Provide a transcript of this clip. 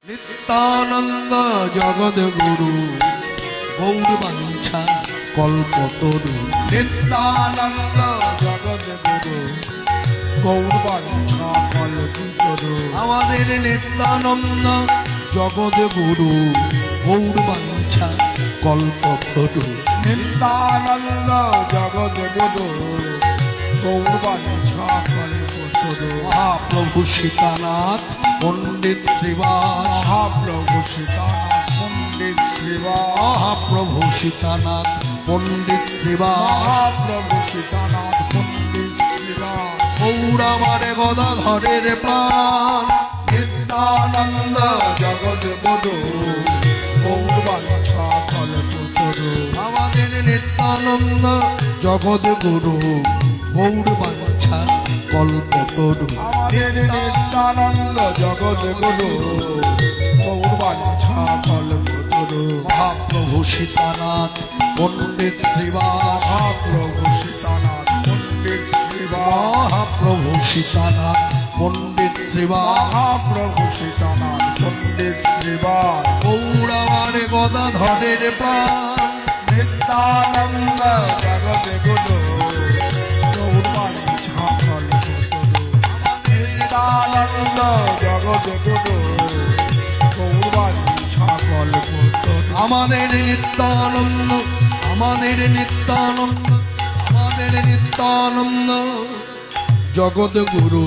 নিত্যানন্দ জগদ্গুরু গৌরবাঞ্ছা কল্পতরু। নিত্যানন্দ জগদ্গুরু গৌরবাঞ্ছা কল্পতরু। আমাদের নিত্যানন্দ জগদ্গুরু গৌরবাঞ্ছা কল্পতরু। নিত্যানন্দ জগদ্গুরু গৌরবাঞ্ছা কল্পতরু। মহাপ্রভু সীতানাথ পণ্ডিত শ্রীবাস। মহাপ্রভু সীতানাথ পণ্ডিত শ্রীবাস। মহাপ্রভু সীতানাথ পণ্ডিত শ্রীবাস। মহাপ্রভু সীতানাথ পণ্ডিত শ্রীবাস। গৌরামারে গদাধরের প্রাণ। নিত্যানন্দ জগদ্গুরু গৌরবাঞ্ছা কল্পতরু। আমাদের নিত্যানন্দ জগদ্গুরু গৌরবাঞ্ছা কল্পতরু। আমাদের নিত্যানন্দ জগদ্গুরু গৌরবাঞ্ছা কল্পতরু। মহাপ্রভু সীতানাথ পণ্ডিত শ্রীবাস। মহাপ্রভু সীতানাথ পণ্ডিত শ্রীবাস। মহাপ্রভু সীতানাথ পণ্ডিত শ্রীবাস। মহাপ্রভু সীতানাথ পণ্ডিত শ্রীবাস। গৌরামারে গদাধরের প্রাণ। নিত্যানন্দ জগদ্গুরু গৌরবাঞ্ছা কল্পতরু। নিত্যানন্দ জগদ্গুরু গৌরবাঞ্ছা কল্পতরু। আমাদের নিত্যানন্দ, আমাদের নিত্যানন্দ, আমাদের নিত্যানন্দ জগদ্গুরু